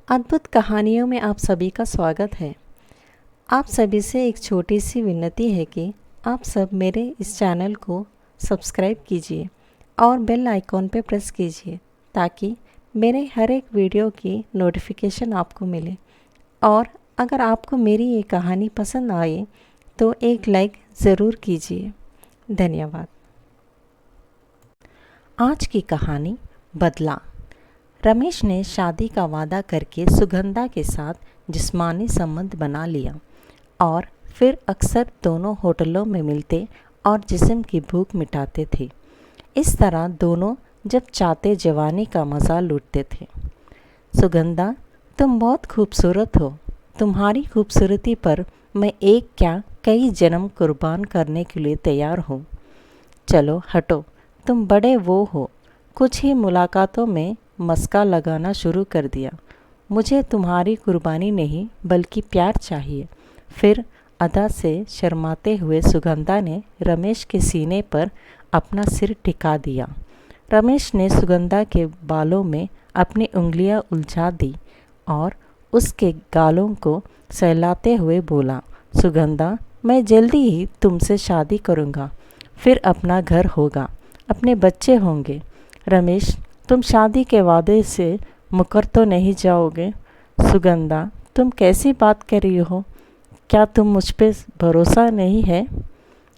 अद्भुत कहानियों में आप सभी का स्वागत है। आप सभी से एक छोटी सी विनती है कि आप सब मेरे इस चैनल को सब्सक्राइब कीजिए और बेल आइकॉन पर प्रेस कीजिए ताकि मेरे हर एक वीडियो की नोटिफिकेशन आपको मिले। और अगर आपको मेरी ये कहानी पसंद आए तो एक लाइक ज़रूर कीजिए। धन्यवाद। आज की कहानी बदला। रमेश ने शादी का वादा करके सुगंधा के साथ जिस्मानी संबंध बना लिया और फिर अक्सर दोनों होटलों में मिलते और जिस्म की भूख मिटाते थे। इस तरह दोनों जब चाहते जवानी का मज़ा लूटते थे। सुगंधा, तुम बहुत खूबसूरत हो। तुम्हारी खूबसूरती पर मैं एक क्या कई जन्म कुर्बान करने के लिए तैयार हूँ। चलो हटो, तुम बड़े वो हो। कुछ ही मुलाकातों में मस्का लगाना शुरू कर दिया। मुझे तुम्हारी कुर्बानी नहीं बल्कि प्यार चाहिए। फिर अदा से शर्माते हुए सुगंधा ने रमेश के सीने पर अपना सिर टिका दिया। रमेश ने सुगंधा के बालों में अपनी उंगलियां उलझा दी और उसके गालों को सहलाते हुए बोला, सुगंधा, मैं जल्दी ही तुमसे शादी करूँगा। फिर अपना घर होगा, अपने बच्चे होंगे। रमेश, तुम शादी के वादे से मुकर तो नहीं जाओगे? सुगंधा, तुम कैसी बात कर रही हो? क्या तुम मुझ पे भरोसा नहीं है?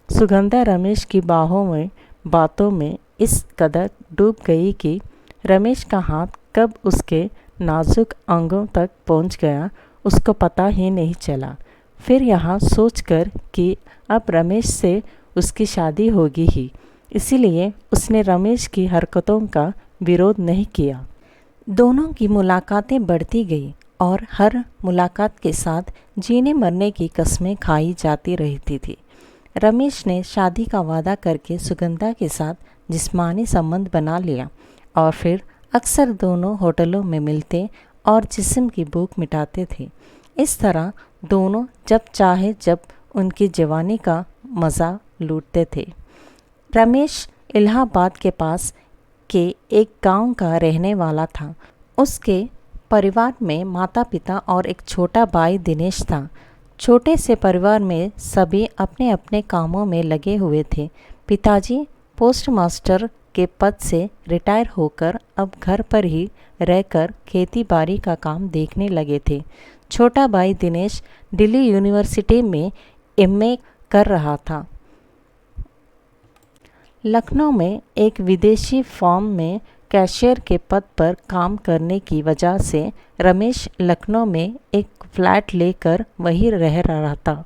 सुगंधा रमेश की बातों में इस कदर डूब गई कि रमेश का हाथ कब उसके नाजुक अंगों तक पहुंच गया उसको पता ही नहीं चला। फिर यहाँ सोचकर कि अब रमेश से उसकी शादी होगी ही, इसीलिए उसने रमेश की हरकतों का विरोध नहीं किया। दोनों की मुलाकातें बढ़ती गई और हर मुलाकात के साथ जीने मरने की कस्में खाई जाती रहती थी। रमेश ने शादी का वादा करके सुगंधा के साथ जिस्मानी संबंध बना लिया और फिर अक्सर दोनों होटलों में मिलते और जिस्म की भूख मिटाते थे। इस तरह दोनों जब चाहे जब उनकी जवानी का मज़ा लूटते थे। रमेश इलाहाबाद के पास के एक गांव का रहने वाला था। उसके परिवार में माता पिता और एक छोटा भाई दिनेश था। छोटे से परिवार में सभी अपने अपने कामों में लगे हुए थे। पिताजी पोस्ट मास्टर के पद से रिटायर होकर अब घर पर ही रहकर खेती बाड़ी का काम देखने लगे थे। छोटा भाई दिनेश दिल्ली यूनिवर्सिटी में एमए कर रहा था। लखनऊ में एक विदेशी फर्म में कैशियर के पद पर काम करने की वजह से रमेश लखनऊ में एक फ्लैट लेकर वहीं रह रहा था।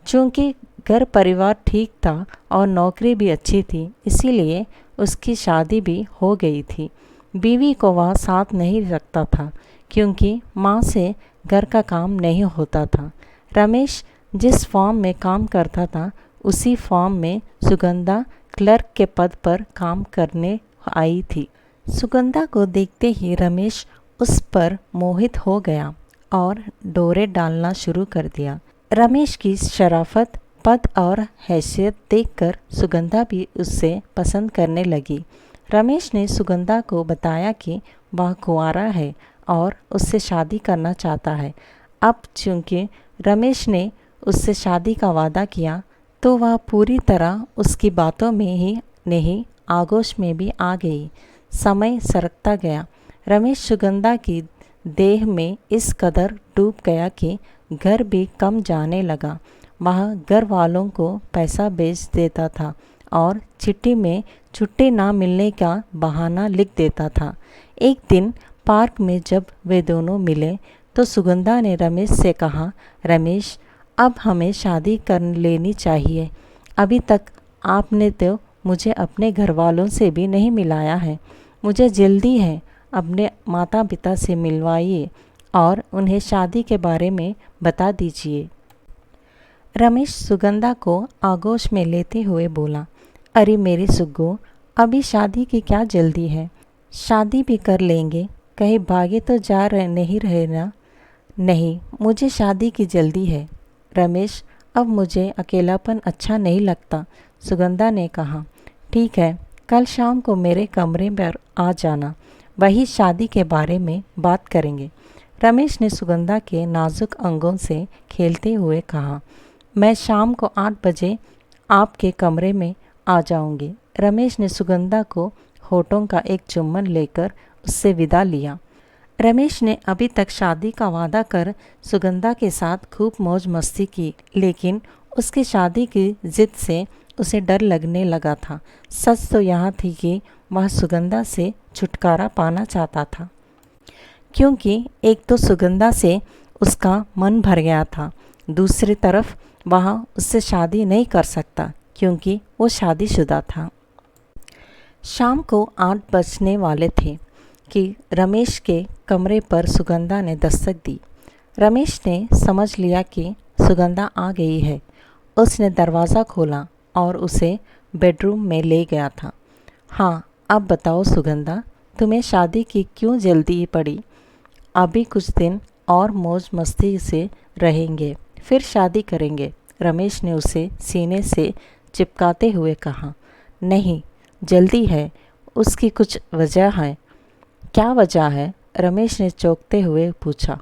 चूँकि घर परिवार ठीक था और नौकरी भी अच्छी थी, इसीलिए उसकी शादी भी हो गई थी। बीवी को वह साथ नहीं रखता था क्योंकि माँ से घर का काम नहीं होता था। रमेश जिस फर्म में काम करता था उसी फर्म में सुगंधा क्लर्क के पद पर काम करने आई थी। सुगंधा को देखते ही रमेश उस पर मोहित हो गया और डोरे डालना शुरू कर दिया। रमेश की शराफत, पद और हैसियत देखकर सुगंधा भी उससे पसंद करने लगी। रमेश ने सुगंधा को बताया कि वह कुंवारा है और उससे शादी करना चाहता है। अब चूँकि रमेश ने उससे शादी का वादा किया तो वह पूरी तरह उसकी बातों में ही नहीं, आगोश में भी आ गई। समय सरकता गया। रमेश सुगंधा की देह में इस कदर डूब गया कि घर भी कम जाने लगा। वह घर वालों को पैसा भेज देता था और चिट्ठी में छुट्टी ना मिलने का बहाना लिख देता था। एक दिन पार्क में जब वे दोनों मिले तो सुगंधा ने रमेश से कहा, रमेश, अब हमें शादी कर लेनी चाहिए। अभी तक आपने तो मुझे अपने घर वालों से भी नहीं मिलाया है। मुझे जल्दी है, अपने माता पिता से मिलवाइए और उन्हें शादी के बारे में बता दीजिए। रमेश सुगंधा को आगोश में लेते हुए बोला, अरे मेरी सुग्गो, अभी शादी की क्या जल्दी है? शादी भी कर लेंगे, कहीं भागे तो नहीं रहे ना? नहीं, मुझे शादी की जल्दी है। रमेश, अब मुझे अकेलापन अच्छा नहीं लगता। सुगंधा ने कहा, ठीक है, कल शाम को मेरे कमरे पर आ जाना, वही शादी के बारे में बात करेंगे। रमेश ने सुगंधा के नाजुक अंगों से खेलते हुए कहा, मैं शाम को 8 बजे आपके कमरे में आ जाऊंगी। रमेश ने सुगंधा को होठों का एक चुम्बन लेकर उससे विदा लिया। रमेश ने अभी तक शादी का वादा कर सुगंधा के साथ खूब मौज मस्ती की, लेकिन उसकी शादी की जिद से उसे डर लगने लगा था। सच तो यहाँ थी कि वह सुगंधा से छुटकारा पाना चाहता था, क्योंकि एक तो सुगंधा से उसका मन भर गया था, दूसरी तरफ वह उससे शादी नहीं कर सकता क्योंकि वो शादीशुदा था। शाम को 8 बजने वाले थे कि रमेश के कमरे पर सुगंधा ने दस्तक दी। रमेश ने समझ लिया कि सुगंधा आ गई है। उसने दरवाज़ा खोला और उसे बेडरूम में ले गया था। हाँ, अब बताओ सुगंधा, तुम्हें शादी की क्यों जल्दी पड़ी? अभी कुछ दिन और मौज मस्ती से रहेंगे, फिर शादी करेंगे, रमेश ने उसे सीने से चिपकाते हुए कहा। नहीं, जल्दी है, उसकी कुछ वजह है। क्या वजह है? रमेश ने चौंकते हुए पूछा।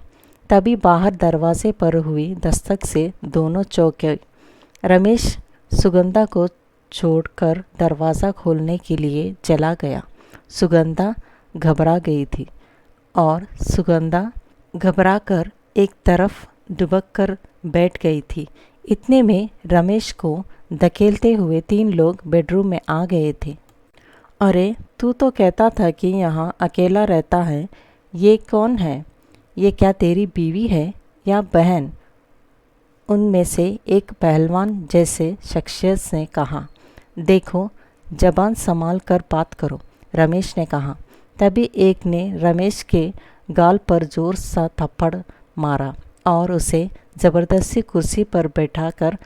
तभी बाहर दरवाजे पर हुई दस्तक से दोनों चौंके। रमेश सुगंधा को छोड़कर दरवाज़ा खोलने के लिए चला गया। सुगंधा घबरा गई थी और सुगंधा घबराकर एक तरफ दुबक कर बैठ गई थी। इतने में रमेश को धकेलते हुए 3 लोग बेडरूम में आ गए थे। अरे, तू तो कहता था कि यहाँ अकेला रहता है, ये कौन है? ये क्या तेरी बीवी है या बहन? उनमें से एक पहलवान जैसे शख्सियत ने कहा। देखो, जबान संभाल कर बात करो, रमेश ने कहा। तभी एक ने रमेश के गाल पर जोर सा थप्पड़ मारा और उसे ज़बरदस्ती कुर्सी पर बैठाकर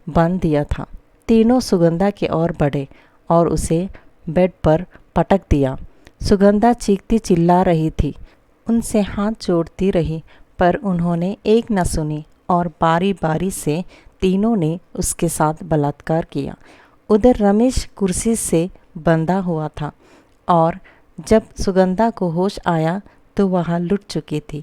बांध दिया था। तीनों सुगंधा की ओर बढ़े और उसे बेड पर पटक दिया। सुगंधा चीखती चिल्ला रही थी, उनसे हाथ जोड़ती रही, पर उन्होंने एक न सुनी और बारी बारी से तीनों ने उसके साथ बलात्कार किया। उधर रमेश कुर्सी से बंधा हुआ था और जब सुगंधा को होश आया तो वह लुट चुकी थी।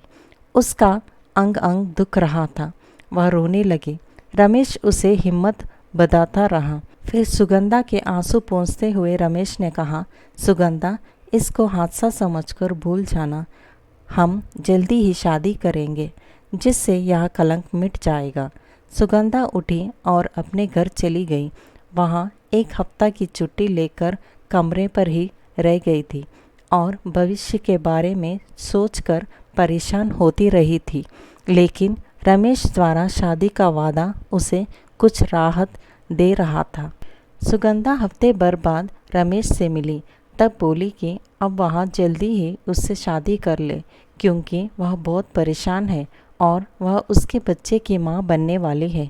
उसका अंग अंग दुख रहा था। वह रोने लगी। रमेश उसे हिम्मत बंधाता रहा। फिर सुगंधा के आंसू पोंछते हुए रमेश ने कहा, सुगंधा, इसको हादसा समझकर भूल जाना। हम जल्दी ही शादी करेंगे, जिससे यह कलंक मिट जाएगा। सुगंधा उठी और अपने घर चली गई। वहाँ 1 हफ्ता की छुट्टी लेकर कमरे पर ही रह गई थी और भविष्य के बारे में सोचकर परेशान होती रही थी। लेकिन रमेश द्वारा शादी का वादा उसे कुछ राहत दे रहा था। सुगंधा हफ्ते भर बाद रमेश से मिली, तब बोली कि अब वह जल्दी ही उससे शादी कर ले, क्योंकि वह बहुत परेशान है और वह उसके बच्चे की माँ बनने वाली है।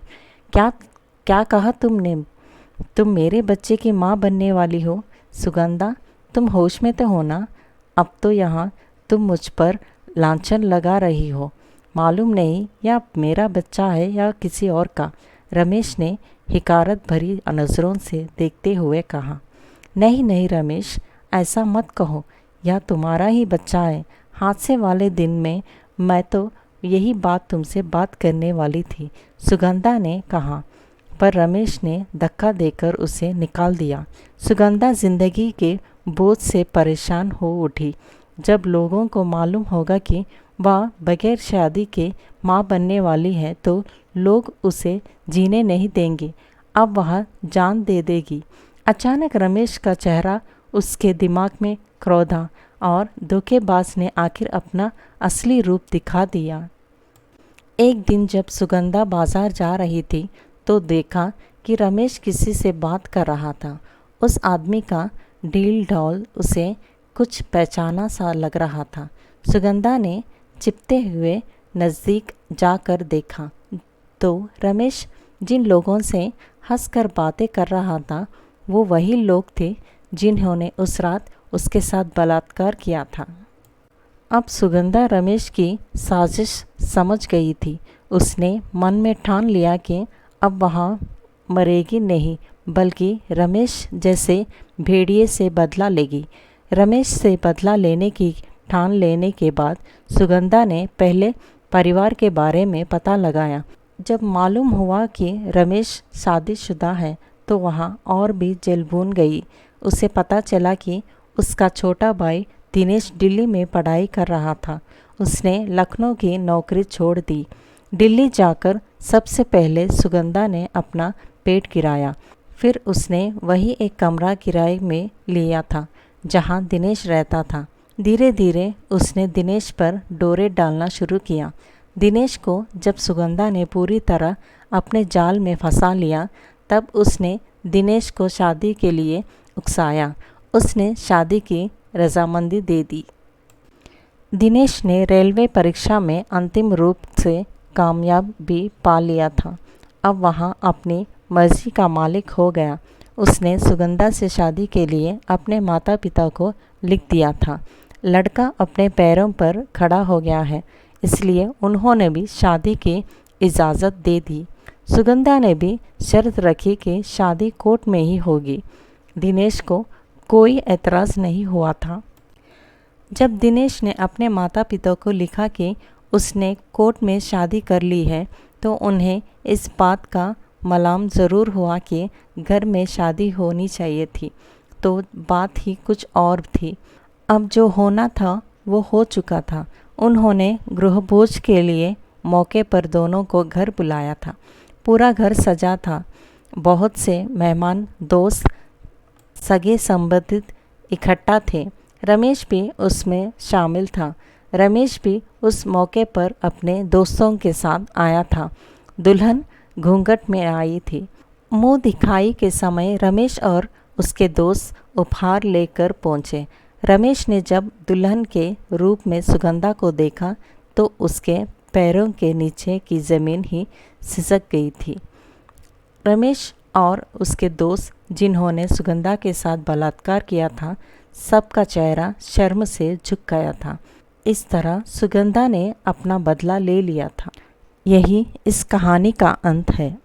क्या क्या कहा तुमने? तुम मेरे बच्चे की माँ बनने वाली हो? सुगंधा, तुम होश में तो हो ना? अब तो यहाँ तुम मुझ पर लांछन लगा रही हो। मालूम नहीं यह मेरा बच्चा है या किसी और का, रमेश ने हिकारत भरी नज़रों से देखते हुए कहा। नहीं नहीं रमेश, ऐसा मत कहो, यह तुम्हारा ही बच्चा है। हादसे वाले दिन में मैं तो यही बात तुमसे बात करने वाली थी, सुगंधा ने कहा, पर रमेश ने धक्का देकर उसे निकाल दिया। सुगंधा जिंदगी के बोझ से परेशान हो उठी। जब लोगों को मालूम होगा कि वह बगैर शादी के माँ बनने वाली है तो लोग उसे जीने नहीं देंगे। अब वह जान दे देगी। अचानक रमेश का चेहरा उसके दिमाग में क्रोधा और धोखेबाज ने आखिर अपना असली रूप दिखा दिया। एक दिन जब सुगंधा बाजार जा रही थी तो देखा कि रमेश किसी से बात कर रहा था। उस आदमी का ढील ढाल उसे कुछ पहचाना सा लग रहा था। सुगंधा ने चिपते हुए नज़दीक जाकर देखा तो रमेश जिन लोगों से हंसकर बातें कर रहा था वो वही लोग थे जिन्होंने उस रात उसके साथ बलात्कार किया था। अब सुगंधा रमेश की साजिश समझ गई थी। उसने मन में ठान लिया कि अब वहाँ मरेगी नहीं, बल्कि रमेश जैसे भेड़िए से बदला लेगी। रमेश से बदला लेने की ठान लेने के बाद सुगंधा ने पहले परिवार के बारे में पता लगाया। जब मालूम हुआ कि रमेश शादीशुदा है तो वहाँ और भी जलभून गई। उसे पता चला कि उसका छोटा भाई दिनेश दिल्ली में पढ़ाई कर रहा था। उसने लखनऊ की नौकरी छोड़ दी। दिल्ली जाकर सबसे पहले सुगंधा ने अपना पेट गिराया। फिर उसने वही एक कमरा किराए में लिया था जहाँ दिनेश रहता था। धीरे धीरे उसने दिनेश पर डोरे डालना शुरू किया। दिनेश को जब सुगंधा ने पूरी तरह अपने जाल में फंसा लिया तब उसने दिनेश को शादी के लिए उकसाया। उसने शादी की रजामंदी दे दी। दिनेश ने रेलवे परीक्षा में अंतिम रूप से कामयाब भी पा लिया था। अब वहाँ अपनी मर्जी का मालिक हो गया। उसने सुगंधा से शादी के लिए अपने माता पिता को लिख दिया था। लड़का अपने पैरों पर खड़ा हो गया है, इसलिए उन्होंने भी शादी की इजाज़त दे दी। सुगंधा ने भी शर्त रखी कि शादी कोर्ट में ही होगी। दिनेश को कोई एतराज़ नहीं हुआ था। जब दिनेश ने अपने माता पिता को लिखा कि उसने कोर्ट में शादी कर ली है तो उन्हें इस बात का मलाम ज़रूर हुआ कि घर में शादी होनी चाहिए थी, तो बात ही कुछ और थी। अब जो होना था वो हो चुका था। उन्होंने गृहभोज के लिए मौके पर दोनों को घर बुलाया था। पूरा घर सजा था। बहुत से मेहमान, दोस्त, सगे संबंधित इकट्ठा थे। रमेश भी उसमें शामिल था। रमेश भी उस मौके पर अपने दोस्तों के साथ आया था। दुल्हन घूंघट में आई थी। मुंह दिखाई के समय रमेश और उसके दोस्त उपहार लेकर पहुँचे। रमेश ने जब दुल्हन के रूप में सुगंधा को देखा तो उसके पैरों के नीचे की ज़मीन ही सिसक गई थी। रमेश और उसके दोस्त जिन्होंने सुगंधा के साथ बलात्कार किया था, सबका चेहरा शर्म से झुक गया था। इस तरह सुगंधा ने अपना बदला ले लिया था। यही इस कहानी का अंत है।